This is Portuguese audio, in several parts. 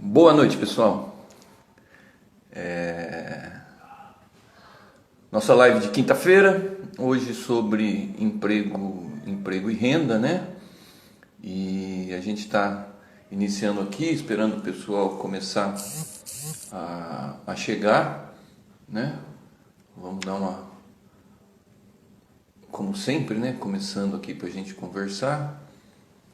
Boa noite, pessoal. Nossa live de quinta-feira, hoje sobre emprego e renda, né? E a gente está iniciando aqui, esperando o pessoal começar a chegar, né? Vamos dar como sempre, né? Começando aqui para a gente conversar.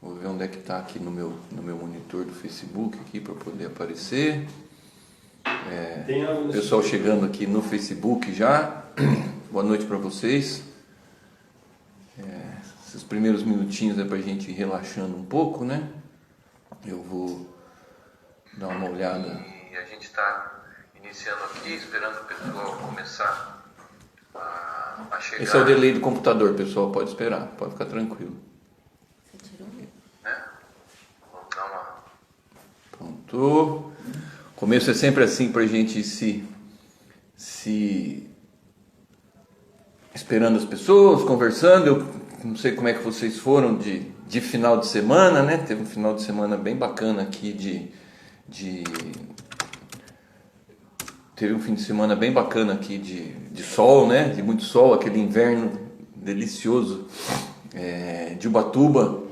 Vou ver onde é que está aqui no meu monitor do Facebook aqui para poder aparecer. Pessoal chegando aqui no Facebook já. Boa noite para vocês. Esses primeiros minutinhos é para a gente ir relaxando um pouco, né? Eu vou dar uma olhada. E a gente está iniciando aqui, esperando o pessoal começar a chegar. Esse é o delay do computador, pessoal. Pode esperar, pode ficar tranquilo. Pronto. O começo é sempre assim para a gente se esperando as pessoas, conversando. Eu não sei como é que vocês foram de final de semana, né? Teve um final de semana bem bacana aqui teve um fim de semana bem bacana aqui de sol, né? De muito sol, aquele inverno delicioso de Ubatuba.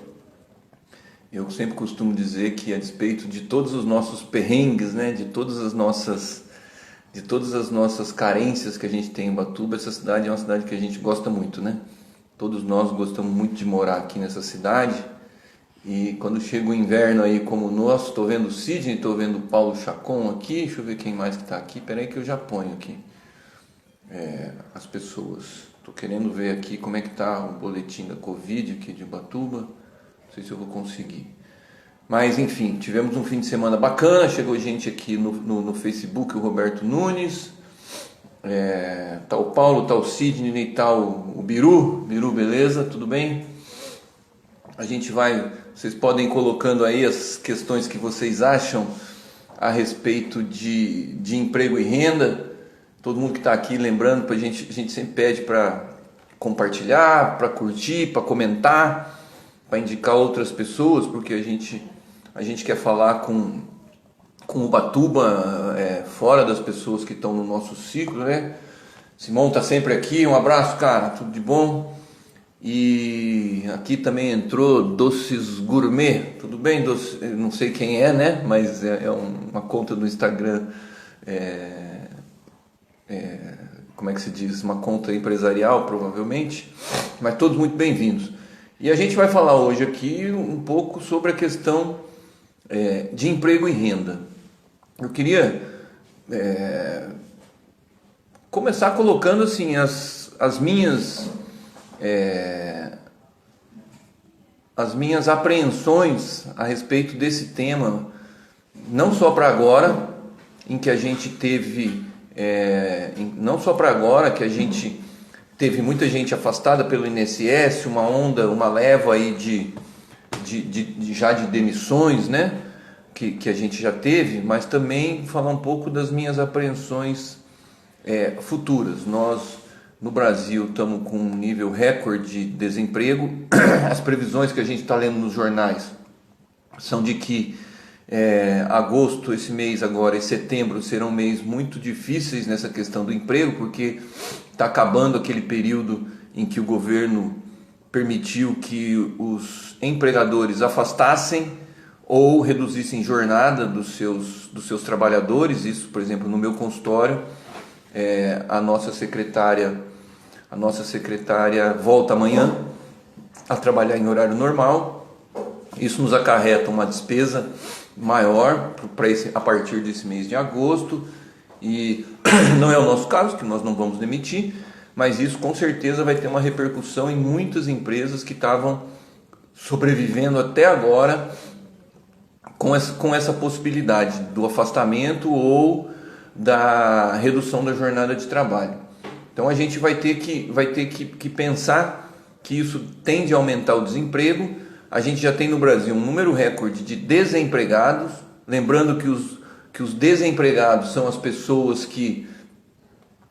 Eu sempre costumo dizer que, a despeito de todos os nossos perrengues, né, de todas as nossas carências que a gente tem em Ubatuba, essa cidade é uma cidade que a gente gosta muito, né? Todos nós gostamos muito de morar aqui nessa cidade. E quando chega o inverno aí como o nosso, estou vendo o Sidney, estou vendo o Paulo Chacon aqui, deixa eu ver quem mais que está aqui, peraí que eu já ponho aqui as pessoas. Estou querendo ver aqui como é que está o boletim da Covid aqui de Ubatuba. Não sei se eu vou conseguir. Mas enfim, tivemos um fim de semana bacana. Chegou gente aqui no Facebook, o Roberto Nunes, tá o Paulo, tá o Sidney, tá o Biru. Biru, beleza? Tudo bem? Vocês podem ir colocando aí as questões que vocês acham a respeito de emprego e renda. Todo mundo que está aqui, lembrando, a gente sempre pede para compartilhar, para curtir, para comentar, para indicar outras pessoas, porque a gente quer falar com Ubatuba, fora das pessoas que estão no nosso ciclo, né? Simão está sempre aqui, um abraço, cara, tudo de bom. E aqui também entrou Doces Gourmet, tudo bem? Não sei quem é, né? Mas é uma conta do Instagram, como é que se diz? Uma conta empresarial, provavelmente, mas todos muito bem-vindos. E a gente vai falar hoje aqui um pouco sobre a questão de emprego e renda. Eu queria começar colocando assim as minhas apreensões a respeito desse tema, não só para agora, em que a gente teve, não só para agora que a gente teve muita gente afastada pelo INSS, uma leva aí já de demissões, né? Que a gente já teve, mas também falar um pouco das minhas apreensões futuras. Nós, no Brasil, estamos com um nível recorde de desemprego. As previsões que a gente está lendo nos jornais são de que agosto, esse mês agora, e setembro serão meses muito difíceis nessa questão do emprego, porque está acabando aquele período em que o governo permitiu que os empregadores afastassem ou reduzissem jornada dos seus trabalhadores. Isso, por exemplo, no meu consultório, a nossa secretária volta amanhã a trabalhar em horário normal. Isso nos acarreta uma despesa maior a partir desse mês de agosto, e não é o nosso caso, que nós não vamos demitir, mas isso com certeza vai ter uma repercussão em muitas empresas que estavam sobrevivendo até agora com essa possibilidade do afastamento ou da redução da jornada de trabalho. Então a gente vai ter que pensar que isso tende a aumentar o desemprego. A gente já tem no Brasil um número recorde de desempregados, lembrando que os desempregados são as pessoas que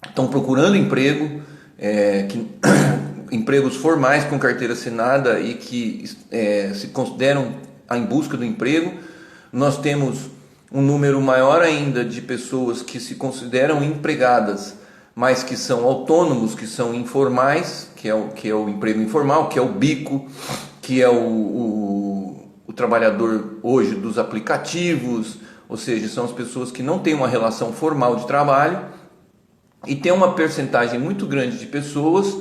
estão procurando emprego, empregos formais com carteira assinada e que se consideram em busca do emprego. Nós temos um número maior ainda de pessoas que se consideram empregadas, mas que são autônomos, que são informais, que é o emprego informal, que é o bico, que é o trabalhador hoje dos aplicativos, ou seja, são as pessoas que não têm uma relação formal de trabalho, e tem uma percentagem muito grande de pessoas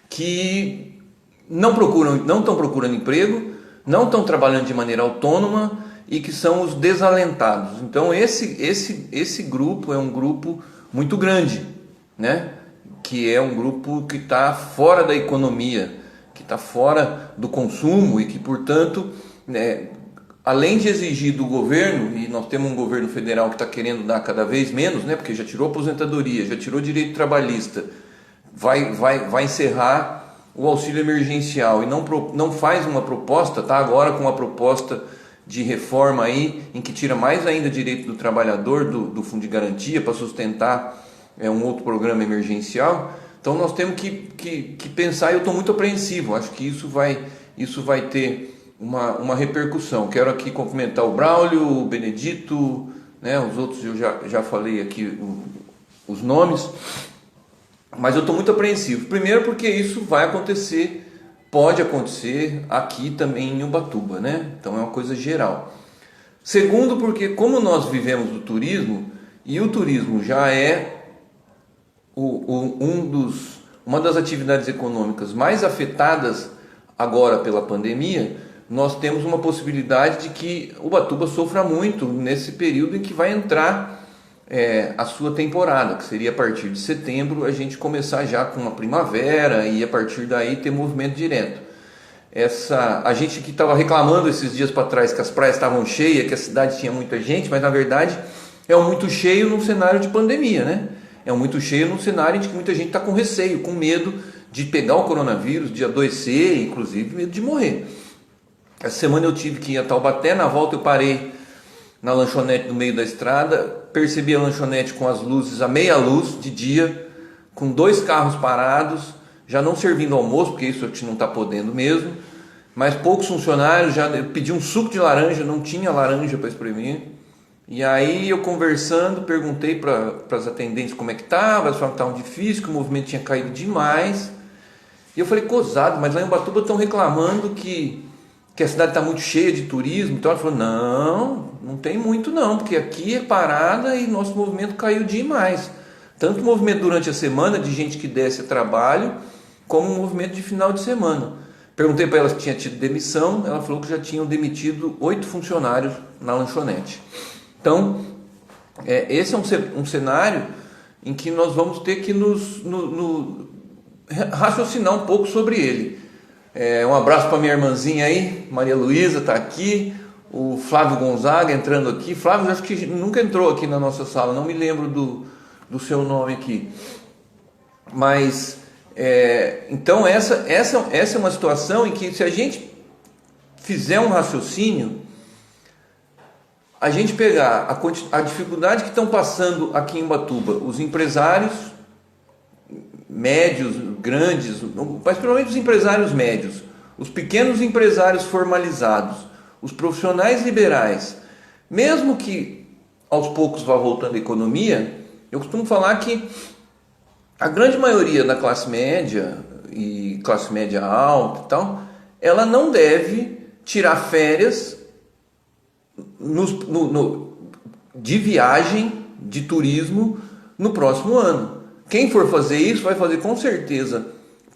que não estão procurando emprego, não estão trabalhando de maneira autônoma e que são os desalentados. Então esse grupo é um grupo muito grande, né? Que é um grupo que está fora da economia, que está fora do consumo e que, portanto, né, além de exigir do governo, e nós temos um governo federal que está querendo dar cada vez menos, né? Porque já tirou aposentadoria, já tirou direito trabalhista, vai encerrar o auxílio emergencial e não faz uma proposta, está agora com uma proposta de reforma aí, em que tira mais ainda direito do trabalhador do fundo de garantia para sustentar um outro programa emergencial. Então nós temos que pensar, e eu estou muito apreensivo, acho que isso vai ter uma repercussão. Quero aqui cumprimentar o Braulio, o Benedito, né, os outros eu já falei aqui os nomes. Mas eu estou muito apreensivo. Primeiro porque isso vai acontecer, pode acontecer aqui também em Ubatuba, né? Então é uma coisa geral. Segundo porque como nós vivemos do turismo, e o turismo já é uma das atividades econômicas mais afetadas agora pela pandemia, nós temos uma possibilidade de que Ubatuba sofra muito nesse período em que vai entrar a sua temporada, que seria a partir de setembro, a gente começar já com uma primavera e a partir daí ter movimento direto. A gente que estava reclamando esses dias para trás que as praias estavam cheias, que a cidade tinha muita gente, mas na verdade é um muito cheio num cenário de pandemia, né? É um muito cheio num cenário em que muita gente está com receio, com medo de pegar o coronavírus, de adoecer, inclusive medo de morrer. Essa semana eu tive que ir a Taubaté, na volta eu parei na lanchonete no meio da estrada, percebi a lanchonete com as luzes a meia luz de dia, com 2 carros parados, já não servindo almoço, porque isso a gente não está podendo mesmo, mas poucos funcionários, eu pedi um suco de laranja, não tinha laranja para espremer, e aí eu conversando, perguntei para as atendentes como é que estava, elas falaram que estava difícil, que o movimento tinha caído demais, e eu falei, cozado, mas lá em Ubatuba estão reclamando que a cidade está muito cheia de turismo. Então ela falou, não tem muito não, porque aqui é parada e nosso movimento caiu demais. Tanto o movimento durante a semana, de gente que desce a trabalho, como o movimento de final de semana. Perguntei para ela se tinha tido demissão, ela falou que já tinham demitido 8 funcionários na lanchonete. Então, esse é um cenário em que nós vamos ter que raciocinar um pouco sobre ele. Um abraço para minha irmãzinha aí, Maria Luísa está aqui, o Flávio Gonzaga entrando aqui. Flávio, acho que nunca entrou aqui na nossa sala, não me lembro do seu nome aqui. Mas, então essa é uma situação em que, se a gente fizer um raciocínio, a gente pegar a dificuldade que estão passando aqui em Ubatuba, os empresários médios, grandes, mas principalmente os empresários médios, os pequenos empresários formalizados, os profissionais liberais, mesmo que aos poucos vá voltando a economia, eu costumo falar que a grande maioria da classe média e classe média alta e tal, ela não deve tirar férias de viagem, de turismo no próximo ano. Quem for fazer isso vai fazer com certeza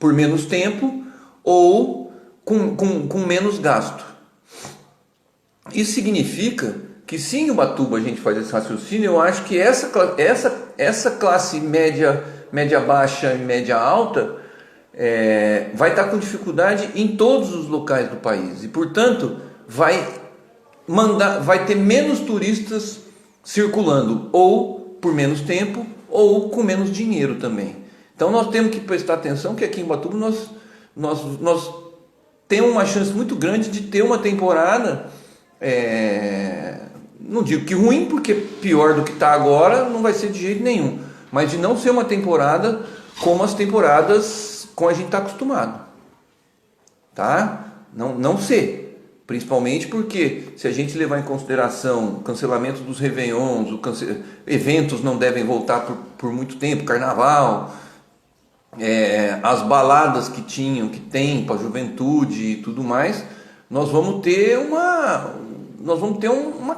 por menos tempo ou com menos gasto. Isso significa que se em Ubatuba a gente faz esse raciocínio, eu acho que essa classe média baixa e média alta vai estar com dificuldade em todos os locais do país e, portanto, vai ter menos turistas circulando, ou por menos tempo ou com menos dinheiro também. Então nós temos que prestar atenção que aqui em Ubatuba nós temos uma chance muito grande de ter uma temporada, não digo que ruim, porque pior do que está agora não vai ser de jeito nenhum, mas de não ser uma temporada como as temporadas como a gente está acostumado, tá? Não ser. Principalmente porque, se a gente levar em consideração o cancelamento dos réveillons, eventos não devem voltar por muito tempo, carnaval, as baladas que tem para a juventude e tudo mais, nós vamos ter uma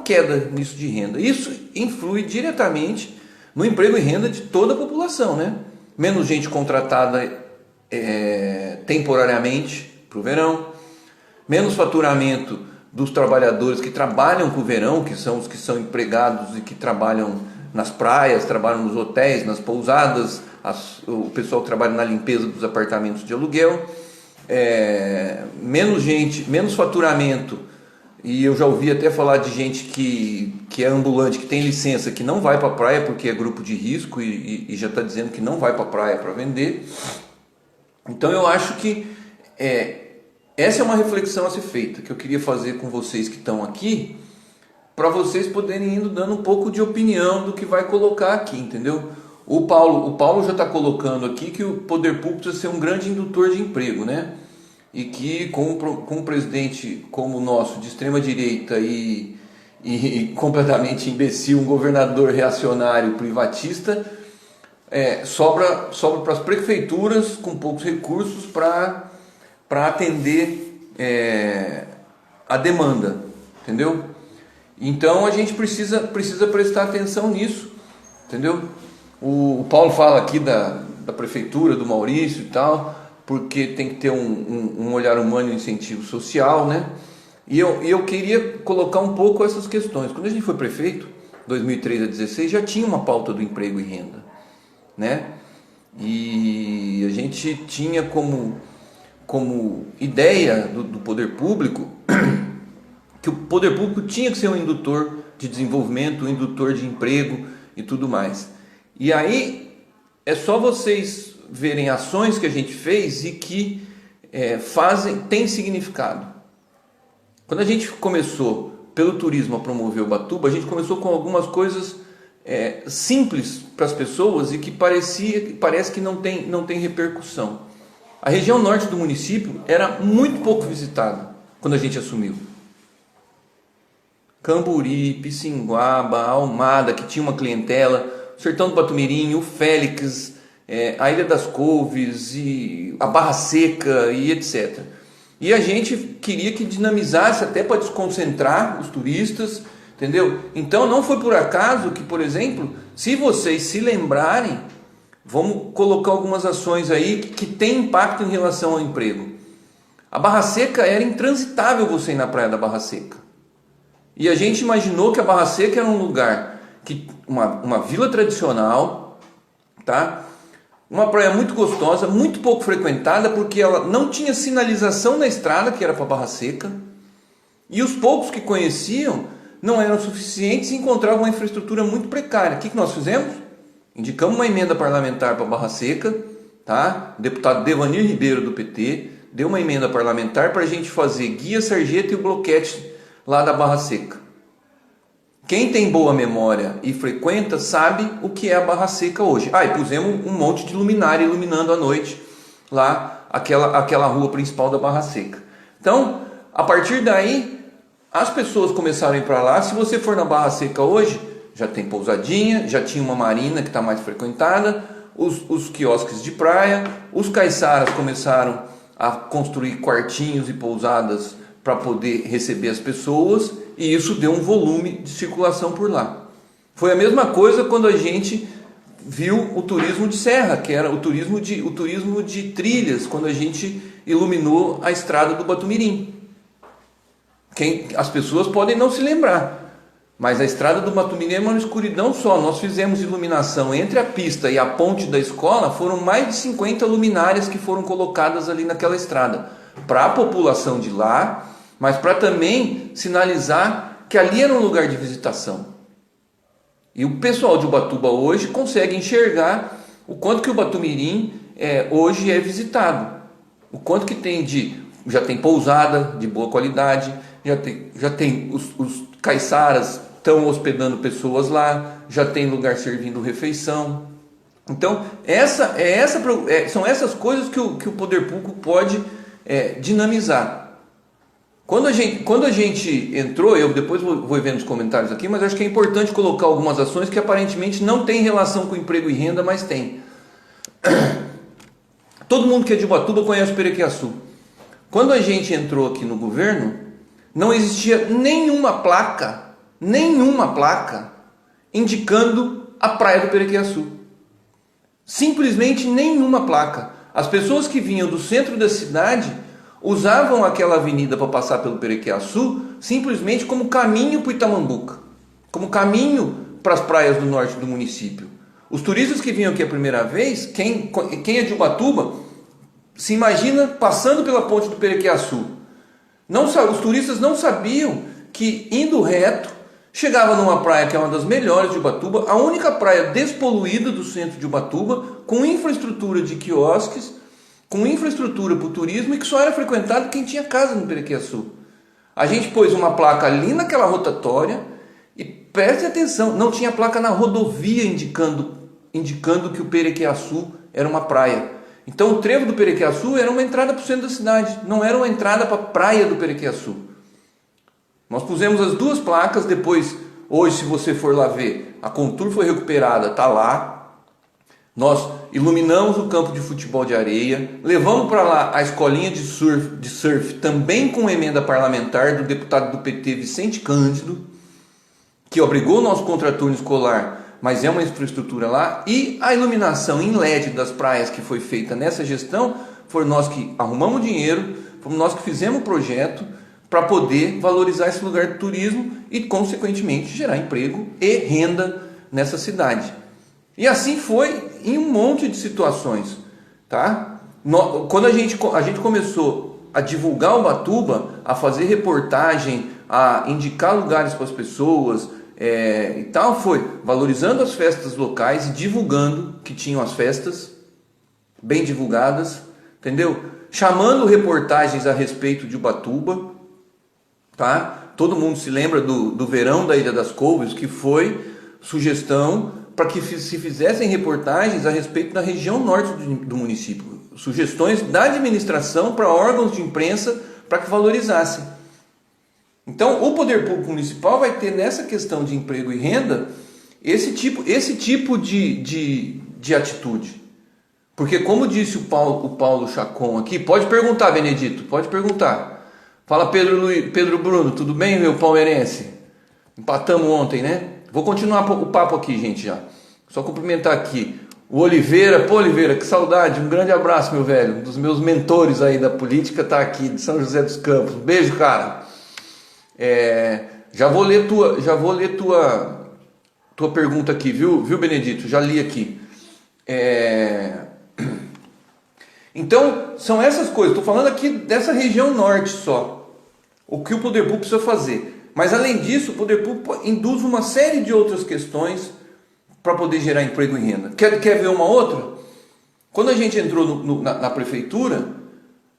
queda nisso de renda. Isso influi diretamente no emprego e renda de toda a população, né? Menos gente contratada temporariamente para o verão, menos faturamento dos trabalhadores que trabalham com o verão, que são os que são empregados e que trabalham nas praias, trabalham nos hotéis, nas pousadas, o pessoal que trabalha na limpeza dos apartamentos de aluguel, menos faturamento. E eu já ouvi até falar de gente que é ambulante, que tem licença, que não vai para a praia porque é grupo de risco e já está dizendo que não vai para a praia para vender. Então eu acho que essa é uma reflexão a ser feita, que eu queria fazer com vocês que estão aqui, para vocês poderem ir dando um pouco de opinião do que vai colocar aqui, entendeu? O Paulo já está colocando aqui que o poder público precisa ser um grande indutor de emprego, né? E que com um presidente como o nosso, de extrema direita e completamente imbecil, um governador reacionário privatista, sobra para as prefeituras com poucos recursos para atender a demanda, entendeu? Então a gente precisa prestar atenção nisso, entendeu? O Paulo fala aqui da prefeitura, do Maurício e tal, porque tem que ter um olhar humano e incentivo social, né? E eu queria colocar um pouco essas questões. Quando a gente foi prefeito, 2003 a 2016, já tinha uma pauta do emprego e renda, né? E a gente tinha como ideia do poder público que o poder público tinha que ser um indutor de desenvolvimento, um indutor de emprego e tudo mais. E aí é só vocês verem ações que a gente fez e que tem significado. Quando a gente começou pelo turismo a promover Ubatuba, a gente começou com algumas coisas simples para as pessoas e que parece que não tem repercussão. A região norte do município era muito pouco visitada quando a gente assumiu. Camburi, Pissinguaba, Almada, que tinha uma clientela, o Sertão do Batumirim, o Félix, a Ilha das Couves, e a Barra Seca e etc. E a gente queria que dinamizasse até para desconcentrar os turistas, entendeu? Então não foi por acaso que, por exemplo, se vocês se lembrarem, vamos colocar algumas ações aí que tem impacto em relação ao emprego. A Barra Seca era intransitável você ir na praia da Barra Seca. E a gente imaginou que a Barra Seca era um lugar, uma vila tradicional, tá? Uma praia muito gostosa, muito pouco frequentada, porque ela não tinha sinalização na estrada, que era para Barra Seca. E os poucos que conheciam não eram suficientes e encontravam uma infraestrutura muito precária. O que nós fizemos? Indicamos uma emenda parlamentar para Barra Seca, tá? O deputado Devanir Ribeiro do PT deu uma emenda parlamentar para a gente fazer Guia Sarjeta e o bloquete lá da Barra Seca. Quem tem boa memória e frequenta sabe o que é a Barra Seca hoje. E pusemos um monte de luminária iluminando à noite lá aquela rua principal da Barra Seca. Então, a partir daí, as pessoas começaram a ir para lá. Se você for na Barra Seca hoje, já tem pousadinha, já tinha uma marina que está mais frequentada, os quiosques de praia, os caiçaras começaram a construir quartinhos e pousadas para poder receber as pessoas, e isso deu um volume de circulação por lá. Foi a mesma coisa quando a gente viu o turismo de serra, que era o turismo de trilhas, quando a gente iluminou a estrada do Batumirim. As pessoas podem não se lembrar, mas a estrada do Batumirim é uma escuridão só. Nós fizemos iluminação entre a pista e a ponte da escola, foram mais de 50 luminárias que foram colocadas ali naquela estrada, para a população de lá, mas para também sinalizar que ali era um lugar de visitação. E o pessoal de Ubatuba hoje consegue enxergar o quanto que o Batumirim hoje é visitado. O quanto que tem já tem pousada de boa qualidade, já tem os caiçaras estão hospedando pessoas lá, já tem lugar servindo refeição. Então, são essas coisas que o poder público pode dinamizar. Quando a gente entrou, eu depois vou vendo os comentários aqui, mas acho que é importante colocar algumas ações que aparentemente não têm relação com emprego e renda, mas tem. Todo mundo que é de Ubatuba conhece o Perequiaçu. Quando a gente entrou aqui no governo, não existia nenhuma placa indicando a praia do Perequiaçu. Simplesmente nenhuma placa. As pessoas que vinham do centro da cidade usavam aquela avenida para passar pelo Perequiaçu simplesmente como caminho para o Itamambuca, como caminho para as praias do norte do município. Os turistas que vinham aqui a primeira vez, quem é de Ubatuba, se imagina passando pela ponte do Perequiaçu. Os turistas não sabiam que indo reto, chegava numa praia que é uma das melhores de Ubatuba, a única praia despoluída do centro de Ubatuba, com infraestrutura de quiosques, com infraestrutura para o turismo e que só era frequentado quem tinha casa no Perequiaçu. A gente pôs uma placa ali naquela rotatória e preste atenção, não tinha placa na rodovia indicando que o Perequiaçu era uma praia. Então o trevo do Perequiaçu era uma entrada para o centro da cidade, não era uma entrada para a praia do Perequiaçu. Nós pusemos as duas placas, depois, hoje se você for lá ver, a Contour foi recuperada, está lá. Nós iluminamos o campo de futebol de areia, levamos para lá a escolinha de surf, também com emenda parlamentar do deputado do PT Vicente Cândido, que obrigou o nosso contraturno escolar, mas é uma infraestrutura lá, e a iluminação em LED das praias que foi feita nessa gestão, foi nós que arrumamos dinheiro, fomos nós que fizemos o projeto para poder valorizar esse lugar de turismo e, consequentemente, gerar emprego e renda nessa cidade. E assim foi em um monte de situações, tá? Quando a gente começou a divulgar Ubatuba, a fazer reportagem, a indicar lugares para as pessoas e tal, foi valorizando as festas locais e divulgando que tinham as festas bem divulgadas, entendeu? Chamando reportagens a respeito de Ubatuba, tá? Todo mundo se lembra do verão da Ilha das Couves, que foi sugestão para que se fizessem reportagens a respeito da região norte do município, sugestões da administração para órgãos de imprensa para que valorizassem. Então, o poder público municipal vai ter nessa questão de emprego e renda esse tipo de atitude. Porque, como disse o Paulo Chacon aqui, pode perguntar, Benedito, pode perguntar. Fala, Pedro Bruno, tudo bem, meu palmeirense? Empatamos ontem, né? Vou continuar o papo aqui, gente, já. Só cumprimentar aqui o Oliveira. Pô, Oliveira, que saudade. Um grande abraço, meu velho. Um dos meus mentores aí da política tá aqui, de São José dos Campos. Um beijo, cara. Já vou ler tua pergunta aqui, viu, Benedito? Já li aqui. Então, são essas coisas. Estou falando aqui dessa região norte só. O que o poder público precisa fazer. Mas, além disso, o poder público induz uma série de outras questões para poder gerar emprego e renda. Quer ver uma outra? Quando a gente entrou na prefeitura,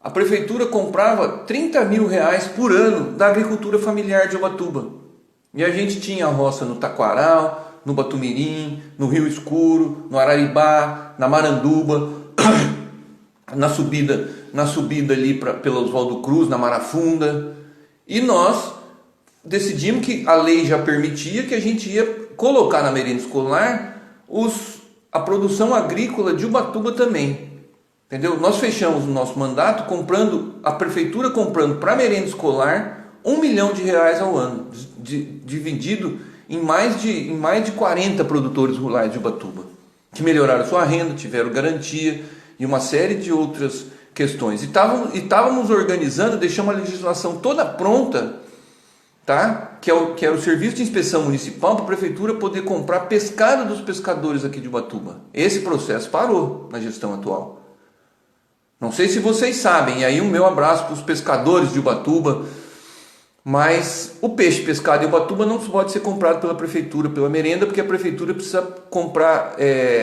a prefeitura comprava 30 mil reais por ano da agricultura familiar de Ubatuba. E a gente tinha a roça no Taquaral, no Batumirim, no Rio Escuro, no Araribá, na Maranduba, na subida ali pela Oswaldo Cruz, na Marafunda. E nós decidimos que a lei já permitia que a gente ia colocar na merenda escolar a produção agrícola de Ubatuba também, entendeu? Nós fechamos o nosso mandato a prefeitura comprando para a merenda escolar R$1 milhão ao ano, dividido em mais de 40 produtores rurais de Ubatuba, que melhoraram sua renda, tiveram garantia e uma série de outras questões. E estávamos organizando, deixamos a legislação toda pronta, tá? Que era o serviço de inspeção municipal para a prefeitura poder comprar pescado dos pescadores aqui de Ubatuba. Esse processo parou na gestão atual. Não sei se vocês sabem, e aí o meu abraço para os pescadores de Ubatuba, mas o peixe pescado em Ubatuba não pode ser comprado pela prefeitura, pela merenda, porque a prefeitura precisa comprar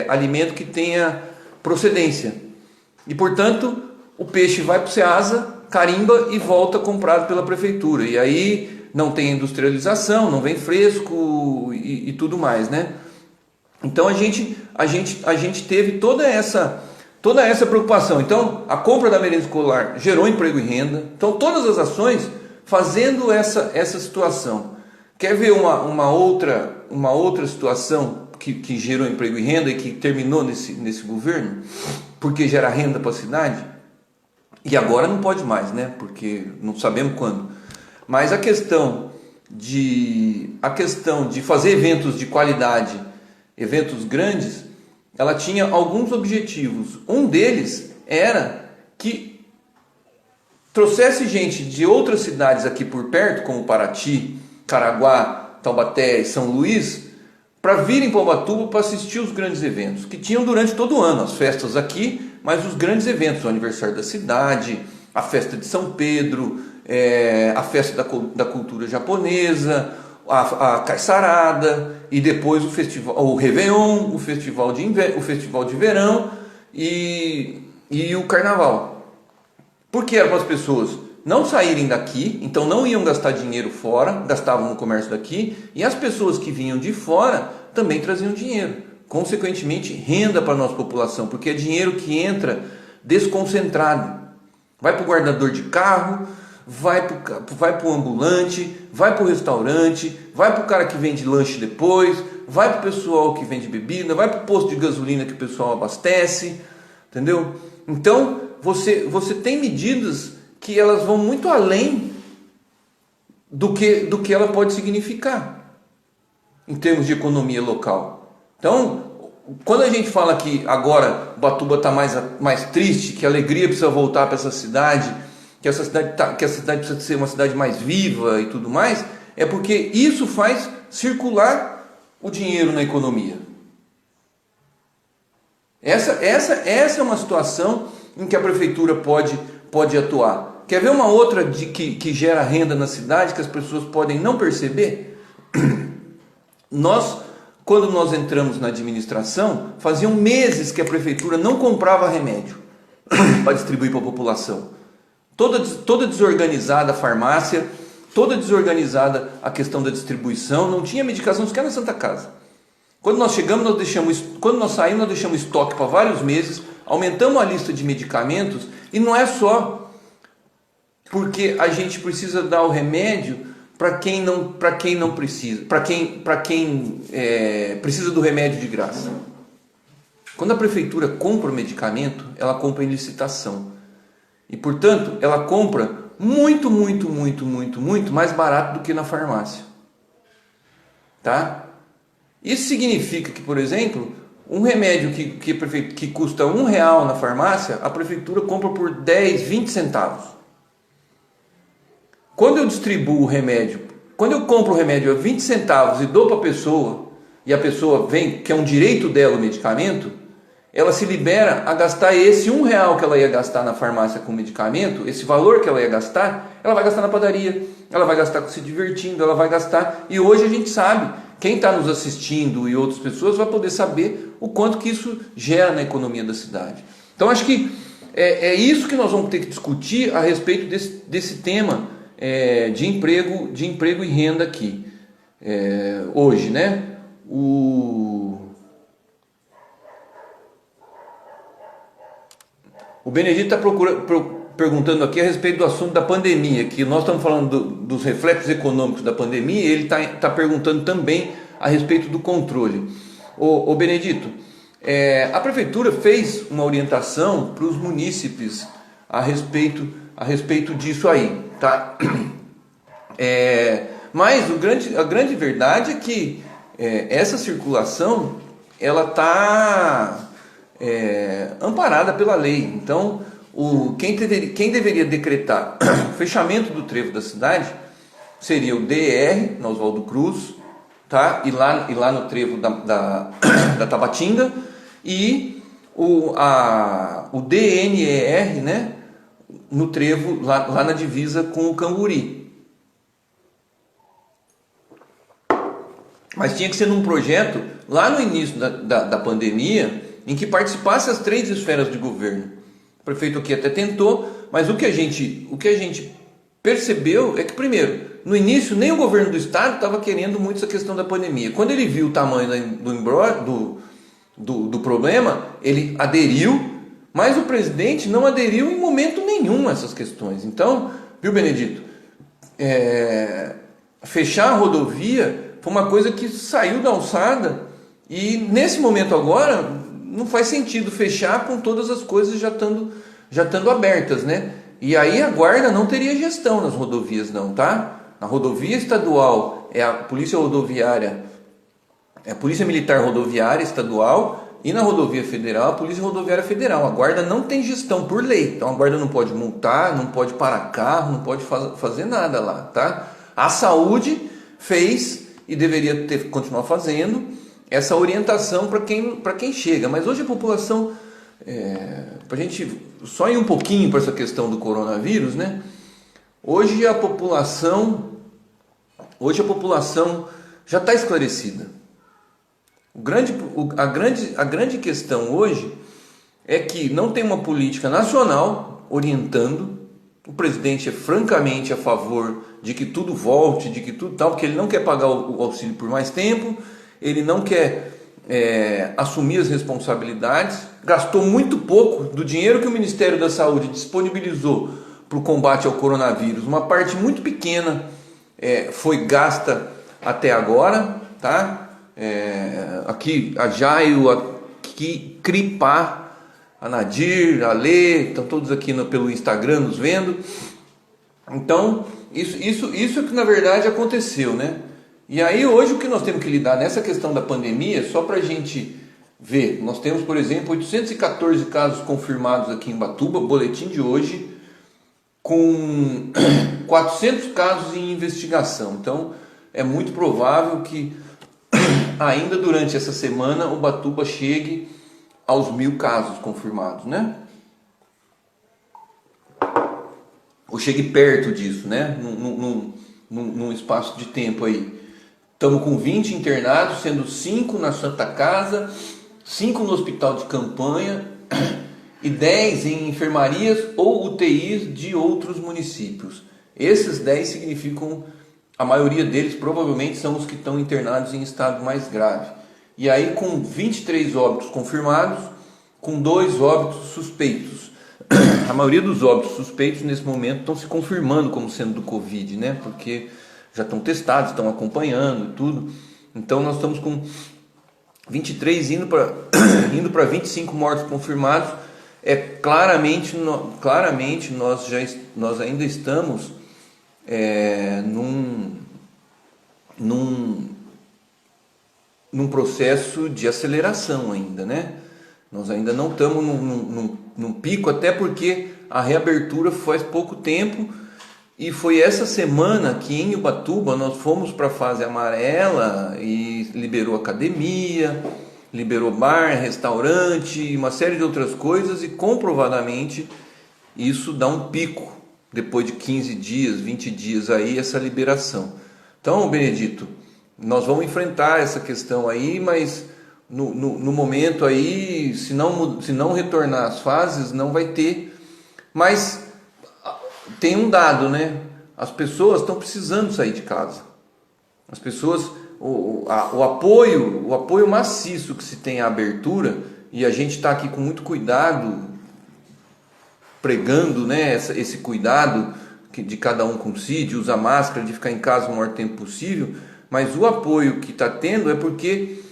alimento que tenha procedência. E, portanto, o peixe vai para o Ceasa, carimba e volta comprado pela prefeitura. E aí não tem industrialização, não vem fresco e tudo mais, né? Então a gente teve toda essa preocupação. Então a compra da merenda escolar gerou emprego e renda. Então todas as ações fazendo essa situação. Quer ver uma outra situação que gerou emprego e renda e que terminou nesse governo? Porque gera renda para a cidade? E agora não pode mais, né? Porque não sabemos quando. Mas a questão de fazer eventos de qualidade, eventos grandes, ela tinha alguns objetivos. Um deles era que trouxesse gente de outras cidades aqui por perto, como Paraty, Caraguá, Taubaté e São Luís, para virem para Ubatuba para assistir os grandes eventos, que tinham durante todo o ano, as festas aqui, mas os grandes eventos, o aniversário da cidade, a festa de São Pedro, a festa da cultura japonesa, a caiçarada, e depois o festival, o Réveillon, o festival de verão e o carnaval. Porque era para as pessoas não saírem daqui, então não iam gastar dinheiro fora, gastavam no comércio daqui, e as pessoas que vinham de fora também traziam dinheiro, consequentemente renda para a nossa população, porque é dinheiro que entra desconcentrado, vai para o guardador de carro, vai para o ambulante, vai para o restaurante, vai para o cara que vende lanche depois, vai para o pessoal que vende bebida, vai para o posto de gasolina que o pessoal abastece, entendeu? Então você tem medidas que elas vão muito além do que ela pode significar em termos de economia local. Então, quando a gente fala que agora Ubatuba está mais triste, que a alegria precisa voltar para essa cidade, que essa cidade precisa ser uma cidade mais viva e tudo mais, é porque isso faz circular o dinheiro na economia. Essa é uma situação em que a prefeitura pode atuar. Quer ver uma outra que gera renda na cidade, que as pessoas podem não perceber? Quando nós entramos na administração, faziam meses que a prefeitura não comprava remédio para distribuir para a população. Toda desorganizada a farmácia, toda desorganizada a questão da distribuição, não tinha medicação sequer na Santa Casa. Quando nós saímos, nós deixamos estoque para vários meses, aumentamos a lista de medicamentos, e não é só porque a gente precisa dar o remédio para quem não precisa, para quem precisa do remédio de graça. Quando a prefeitura compra o medicamento, ela compra em licitação. E, portanto, ela compra muito mais barato do que na farmácia. Tá? Isso significa que, por exemplo, um remédio que custa R$1 na farmácia, a prefeitura compra por 10, 20 centavos. Quando eu distribuo o remédio, quando eu compro o remédio a 20 centavos e dou para a pessoa, e a pessoa vem, que é um direito dela o medicamento, ela se libera a gastar esse R$1 que ela ia gastar na farmácia com o medicamento, esse valor que ela ia gastar, ela vai gastar na padaria, ela vai gastar se divertindo, ela vai gastar, e hoje a gente sabe, quem está nos assistindo e outras pessoas vai poder saber o quanto que isso gera na economia da cidade. Então acho que é isso que nós vamos ter que discutir a respeito desse tema de emprego e renda aqui, hoje, né? O Benedito está perguntando aqui a respeito do assunto da pandemia, que nós estamos falando dos reflexos econômicos da pandemia, e ele está perguntando também a respeito do controle. O Benedito, a prefeitura fez uma orientação para os munícipes a respeito disso aí, tá? Mas a grande verdade é que essa circulação ela está amparada pela lei. Então, quem deveria decretar o fechamento do trevo da cidade seria o DR, na Oswaldo Cruz, tá? E lá no trevo da Tabatinga, e o DNER, né? No trevo, lá na divisa com o Camburi. Mas tinha que ser num projeto, lá no início da pandemia, em que participasse as 3 esferas de governo. O prefeito aqui até tentou, mas o que a gente percebeu é que, primeiro, no início nem o governo do estado estava querendo muito essa questão da pandemia. Quando ele viu o tamanho do problema, ele aderiu, mas o presidente não aderiu em momento nenhum a essas questões. Então, viu, Benedito? fechar a rodovia foi uma coisa que saiu da alçada e nesse momento agora não faz sentido fechar com todas as coisas já estando abertas, né? E aí a guarda não teria gestão nas rodovias não, tá? Na rodovia estadual é a Polícia Rodoviária, é a Polícia Militar Rodoviária Estadual, e na rodovia federal, a Polícia Rodoviária Federal. A guarda não tem gestão por lei, então a guarda não pode multar, não pode parar carro, não pode fazer nada lá, tá? A saúde fez e deveria continuar fazendo essa orientação para quem chega, mas hoje a população, para a gente só ir um pouquinho para essa questão do coronavírus, né? Hoje a população já está esclarecida. A grande questão hoje é que não tem uma política nacional orientando. O presidente é francamente a favor de que tudo volte, de que tudo tal, porque ele não quer pagar o auxílio por mais tempo, ele não quer assumir as responsabilidades, gastou muito pouco do dinheiro que o Ministério da Saúde disponibilizou para o combate ao coronavírus. Uma parte muito pequena foi gasta até agora, tá? Aqui a Jairo, aqui Cripá, a Nadir, a Lê, estão todos aqui pelo Instagram nos vendo. Então isso que na verdade aconteceu, né? E aí hoje o que nós temos que lidar nessa questão da pandemia, só para a gente ver, nós temos por exemplo 814 casos confirmados aqui em Ubatuba, boletim de hoje, com 400 casos em investigação. Então é muito provável que ainda durante essa semana Ubatuba chegue aos 1.000 casos confirmados, né? Ou chegue perto disso, né? Num espaço de tempo aí. Estamos com 20 internados, sendo 5 na Santa Casa, 5 no hospital de campanha e 10 em enfermarias ou UTIs de outros municípios. Esses 10 significam, a maioria deles provavelmente são os que estão internados em estado mais grave. E aí com 23 óbitos confirmados, com 2 óbitos suspeitos. A maioria dos óbitos suspeitos nesse momento estão se confirmando como sendo do Covid, né? Porque já estão testados, estão acompanhando e tudo. Então nós estamos com 23 indo para 25 mortos confirmados. Claramente nós ainda estamos num processo de aceleração ainda, né? Nós ainda não estamos num pico, até porque a reabertura faz pouco tempo e foi essa semana que em Ubatuba nós fomos para a fase amarela e liberou academia, liberou bar, restaurante, uma série de outras coisas, e comprovadamente isso dá um pico depois de 15 dias, 20 dias aí, essa liberação. Então, Benedito, nós vamos enfrentar essa questão aí, mas no momento aí, se não retornar às fases, não vai ter. Mas tem um dado, né? As pessoas estão precisando sair de casa. As pessoas, o apoio maciço que se tem à abertura, e a gente está aqui com muito cuidado, pregando, né, esse cuidado de cada um com si, de usar máscara, de ficar em casa o maior tempo possível, mas o apoio que está tendo é porque,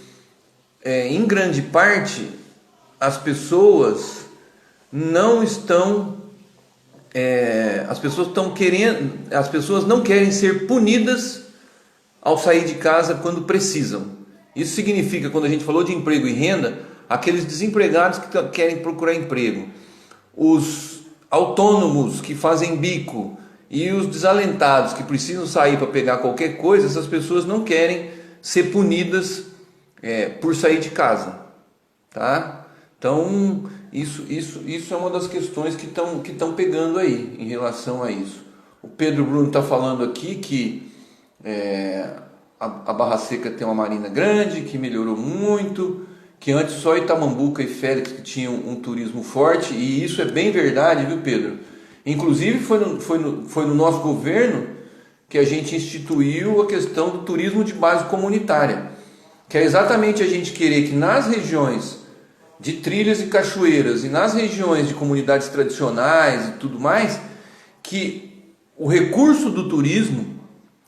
em grande parte, as pessoas não estão, as pessoas não querem ser punidas ao sair de casa quando precisam. Isso significa, quando a gente falou de emprego e renda, aqueles desempregados que querem procurar emprego, os autônomos que fazem bico e os desalentados que precisam sair para pegar qualquer coisa, essas pessoas não querem ser punidas por sair de casa, tá? Então isso é uma das questões que estão pegando aí em relação a isso. O Pedro Bruno está falando aqui que a Barra Seca tem uma marina grande, que melhorou muito, que antes só Itamambuca e Félix que tinham um turismo forte, e isso é bem verdade, viu, Pedro? Inclusive foi no nosso governo que a gente instituiu a questão do turismo de base comunitária, que é exatamente a gente querer que nas regiões de trilhas e cachoeiras e nas regiões de comunidades tradicionais e tudo mais, que o recurso do turismo,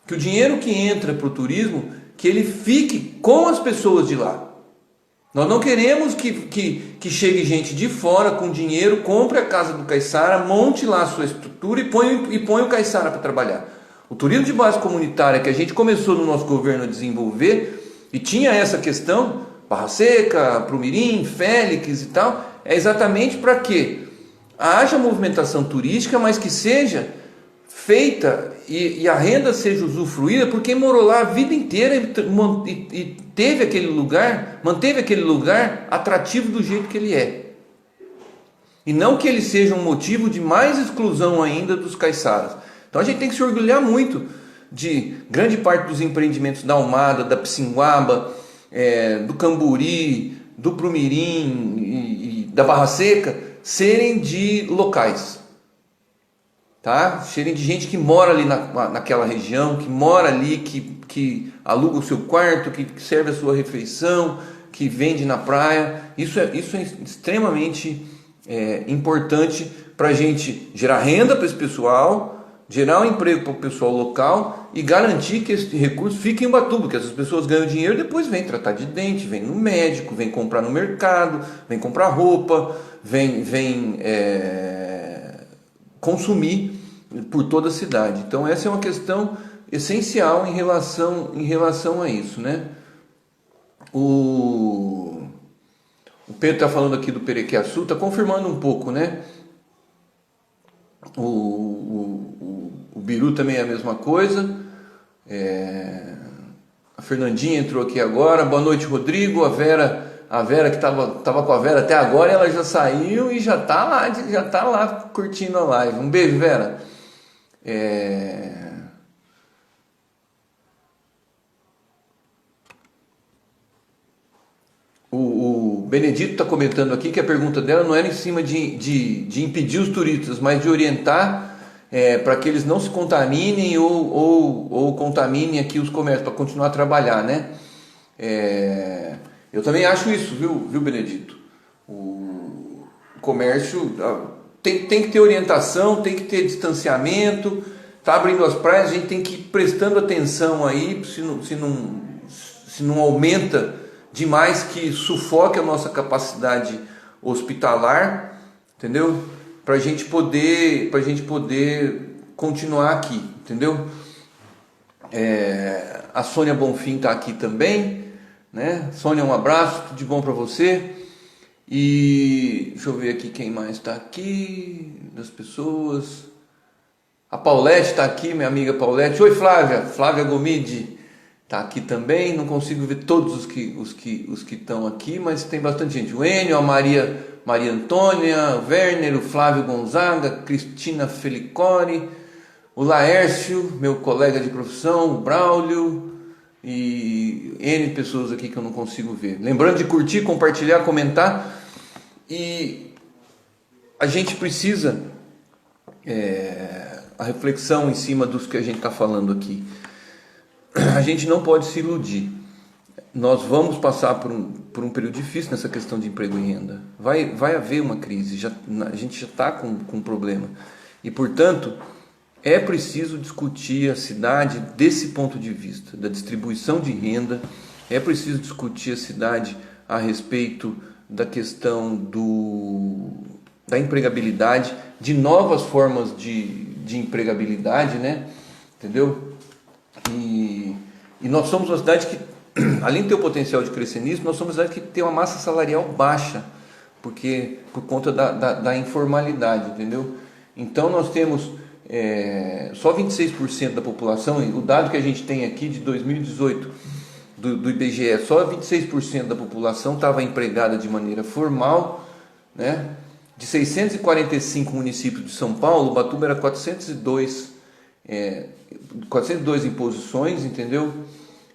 que o dinheiro que entra para o turismo, que ele fique com as pessoas de lá. Nós não queremos que chegue gente de fora com dinheiro, compre a casa do caiçara, monte lá a sua estrutura e põe o caiçara para trabalhar. O turismo de base comunitária que a gente começou no nosso governo a desenvolver, e tinha essa questão, Barra Seca, Prumirim, Félix e tal, é exatamente para que haja movimentação turística, mas que seja feita e a renda seja usufruída por quem morou lá a vida inteira e teve aquele lugar, manteve aquele lugar atrativo do jeito que ele é. E não que ele seja um motivo de mais exclusão ainda dos caiçaras. Então a gente tem que se orgulhar muito de grande parte dos empreendimentos da Almada, da Pissinguaba, do Camburi, do Prumirim e da Barra Seca serem de locais. Tá? Serem de gente que mora ali naquela região, que mora ali, que aluga o seu quarto, que serve a sua refeição, que vende na praia. Isso é extremamente importante para a gente gerar renda para esse pessoal, gerar um emprego para o pessoal local e garantir que esse recurso fique em Ubatuba, que essas pessoas ganham dinheiro e depois vêm tratar de dente, vêm no médico, vêm comprar no mercado, vêm comprar roupa, vêm consumir por toda a cidade. Então essa é uma questão essencial em relação a isso, né? O Pedro está falando aqui do Perequiaçu, está confirmando um pouco, né? O Biru também é a mesma coisa. A Fernandinha entrou aqui agora. Boa noite, Rodrigo. A Vera que estava com a Vera até agora, ela já saiu e já tá lá curtindo a live. Um beijo, Vera. O Benedito está comentando aqui que a pergunta dela não era em cima de impedir os turistas, mas de orientar para que eles não se contaminem ou contaminem aqui os comércios, para continuar a trabalhar, né? Eu também acho isso, viu, Benedito? O comércio tem que ter orientação, tem que ter distanciamento. Está abrindo as praias, a gente tem que ir prestando atenção aí, se não aumenta demais, que sufoque a nossa capacidade hospitalar, entendeu? Para a gente poder continuar aqui, entendeu? A Sônia Bonfim está aqui também, né? Sônia, um abraço, tudo de bom para você. E deixa eu ver aqui quem mais está aqui, das pessoas. A Paulette está aqui, minha amiga Paulette. Oi, Flávia Gomide está aqui também. Não consigo ver todos os que estão aqui, mas tem bastante gente. O Enio, a Maria Antônia, o Werner, o Flávio Gonzaga, Cristina Felicore, o Laércio, meu colega de profissão, o Braulio e N pessoas aqui que eu não consigo ver. Lembrando de curtir, compartilhar, comentar. E a gente precisa a reflexão em cima dos que a gente está falando aqui. A gente não pode se iludir. Nós vamos passar por um período difícil nessa questão de emprego e renda. Vai haver uma crise, a gente já está com um problema. E, portanto, é preciso discutir a cidade desse ponto de vista, da distribuição de renda. É preciso discutir a cidade a respeito da questão da empregabilidade, de novas formas de empregabilidade, né? Entendeu? E nós somos uma cidade que, além de ter o potencial de crescer nisso, nós somos uma cidade que tem uma massa salarial baixa, por conta da informalidade, entendeu? Então nós temos só 26% da população, o dado que a gente tem aqui de 2018 do IBGE, só 26% da população estava empregada de maneira formal, né? De 645 municípios de São Paulo, Ubatuba era 402 em posições, entendeu?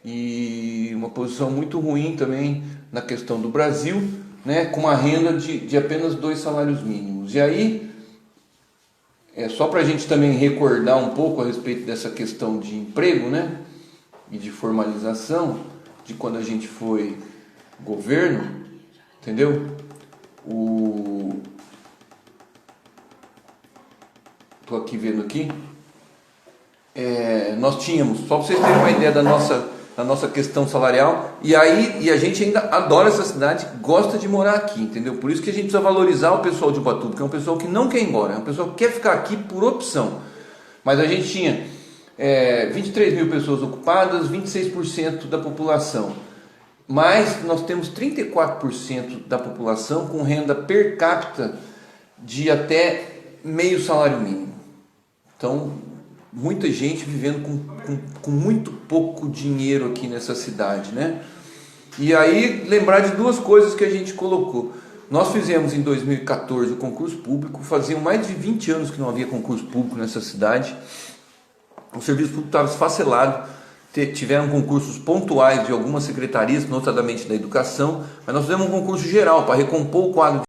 E uma posição muito ruim também na questão do Brasil, né? Com uma renda de apenas 2 salários mínimos. E aí, só para a gente também recordar um pouco a respeito dessa questão de emprego, né? E de formalização, de quando a gente foi governo, entendeu? Estou aqui vendo aqui. nós tínhamos, só para vocês terem uma ideia da nossa questão salarial, e a gente ainda adora essa cidade, gosta de morar aqui, entendeu? Por isso que a gente precisa valorizar o pessoal de Ubatuba, porque é um pessoal que não quer ir embora, é um pessoal que quer ficar aqui por opção. Mas a gente tinha 23 mil pessoas ocupadas, 26% da população. Mas nós temos 34% da população com renda per capita de até meio salário mínimo. Então, muita gente vivendo com muito pouco dinheiro aqui nessa cidade, né? E aí, lembrar de duas coisas que a gente colocou. Nós fizemos em 2014 o concurso público, faziam mais de 20 anos que não havia concurso público nessa cidade. O serviço público estava esfacelado, tiveram concursos pontuais de algumas secretarias, notadamente da educação, mas nós fizemos um concurso geral para recompor o quadro